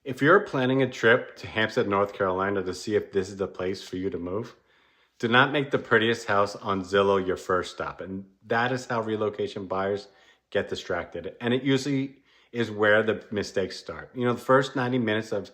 If you're planning a trip to Hampstead, North Carolina to see if this is the place for you to move, do not make the prettiest house on Zillow your first stop. And that is how relocation buyers get distracted. And it usually is where the mistakes start. The first 90 minutes of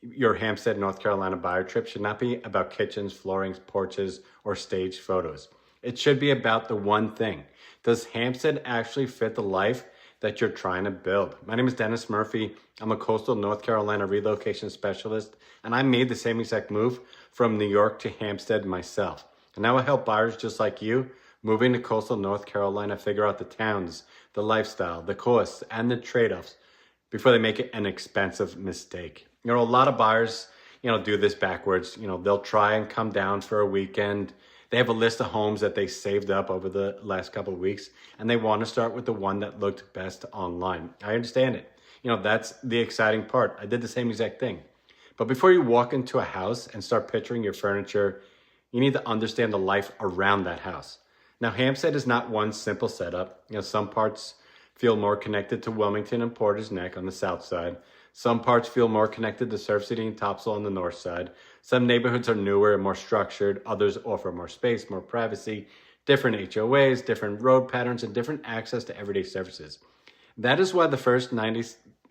your Hampstead, North Carolina buyer trip should not be about kitchens, floorings, porches, or staged photos. It should be about the one thing. Does Hamstead actually fit the life that you're trying to build? My name is Denis Murphy. I'm a coastal North Carolina relocation specialist, and I made the same exact move from New York to Hampstead myself. And now I help buyers just like you moving to coastal North Carolina figure out the towns, the lifestyle, the costs, and the trade-offs before they make an expensive mistake. A lot of buyers, do this backwards. They'll try and come down for a weekend. They have a list of homes that they saved up over the last couple of weeks, and they want to start with the one that looked best online. I understand it. That's the exciting part. I did the same exact thing. But before you walk into a house and start picturing your furniture, you need to understand the life around that house. Now, Hampstead is not one simple setup. Some parts feel more connected to Wilmington and Porter's Neck on the south side. Some parts feel more connected to Surf City and Topsail on the north side. Some neighborhoods are newer and more structured. Others offer more space, more privacy, different HOAs, different road patterns, and different access to everyday services. That is why the first 90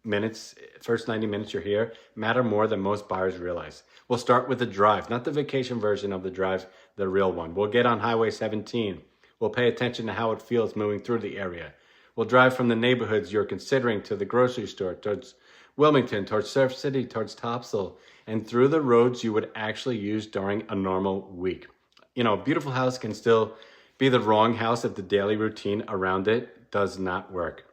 minutes you're here matter more than most buyers realize. We'll start with the drive, not the vacation version of the drive, the real one. We'll get on Highway 17. We'll pay attention to how it feels moving through the area. We'll drive from the neighborhoods you're considering to the grocery store, towards Wilmington, towards Surf City, towards Topsail, and through the roads you would actually use during a normal week. A beautiful house can still be the wrong house if the daily routine around it does not work.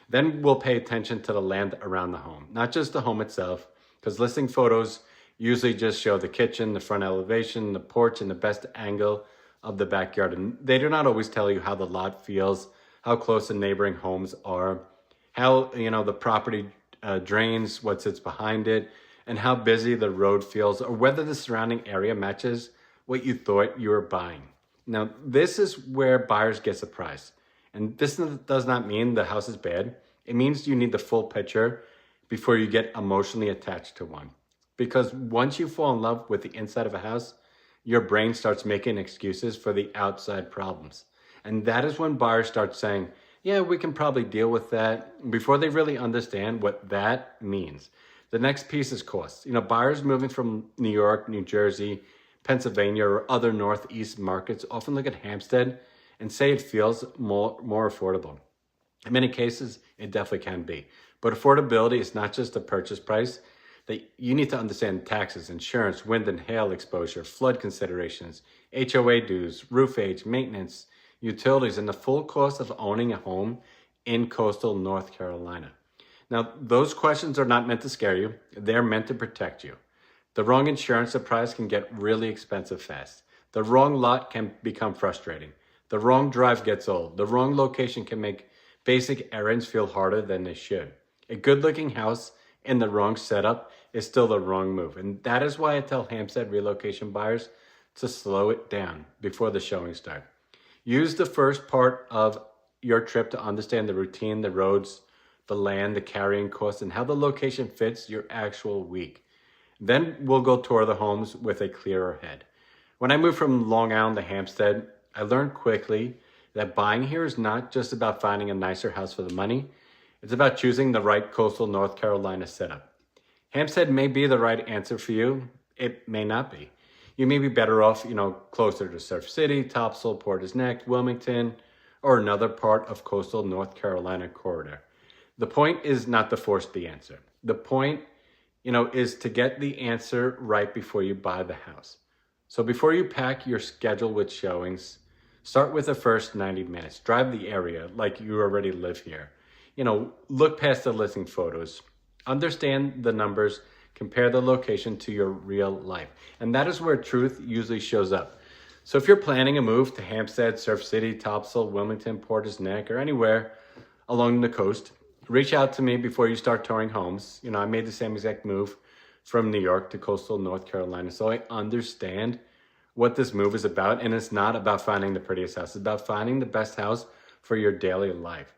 Then we'll pay attention to the land around the home, not just the home itself, because listing photos usually just show the kitchen, the front elevation, the porch, and the best angle of the backyard. And they do not always tell you how the lot feels, how close the neighboring homes are, how, the property drains, what sits behind it, and how busy the road feels, or whether the surrounding area matches what you thought you were buying. Now, this is where buyers get surprised. And this does not mean the house is bad. It means you need the full picture before you get emotionally attached to one. Because once you fall in love with the inside of a house, your brain starts making excuses for the outside problems. And that is when buyers start saying, yeah, we can probably deal with that, before they really understand what that means. The next piece is cost. Buyers moving from New York, New Jersey, Pennsylvania, or other Northeast markets often look at Hampstead and say it feels more affordable. In many cases, it definitely can be. But affordability is not just the purchase price. That you need to understand taxes, insurance, wind and hail exposure, flood considerations, HOA dues, roof age, maintenance, utilities, and the full cost of owning a home in coastal North Carolina. Now, those questions are not meant to scare you. They're meant to protect you. The wrong insurance surprise can get really expensive fast. The wrong lot can become frustrating. The wrong drive gets old. The wrong location can make basic errands feel harder than they should. A good-looking house in the wrong setup is still the wrong move. And that is why I tell Hampstead relocation buyers to slow it down before the showing start. Use the first part of your trip to understand the routine, the roads, the land, the carrying costs, and how the location fits your actual week. Then we'll go tour the homes with a clearer head. When I moved from Long Island to Hampstead, I learned quickly that buying here is not just about finding a nicer house for the money. It's about choosing the right coastal North Carolina setup. Hampstead may be the right answer for you. It may not be. You may be better off, closer to Surf City, Topsail, Porter's Neck, Wilmington, or another part of coastal North Carolina corridor. The point is not to force the answer. The point, is to get the answer right before you buy the house. So before you pack your schedule with showings, start with the first 90 minutes. Drive the area like you already live here. Look past the listing photos. Understand the numbers. Compare the location to your real life. And that is where truth usually shows up. So if you're planning a move to Hampstead, Surf City, Topsail, Wilmington, Porter's Neck, or anywhere along the coast, reach out to me before you start touring homes. I made the same exact move from New York to coastal North Carolina. So I understand what this move is about. And it's not about finding the prettiest house. It's about finding the best house for your daily life.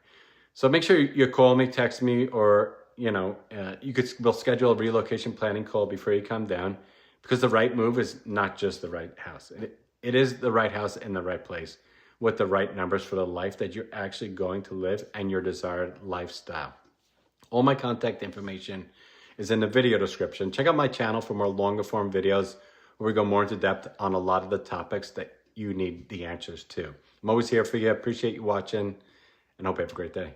So make sure you call me, text me, or we'll schedule a relocation planning call before you come down, because the right move is not just the right house. It is the right house in the right place with the right numbers for the life that you're actually going to live and your desired lifestyle. All my contact information is in the video description. Check out my channel for more longer form videos where we go more into depth on a lot of the topics that you need the answers to. I'm always here for you. Appreciate you watching and hope you have a great day.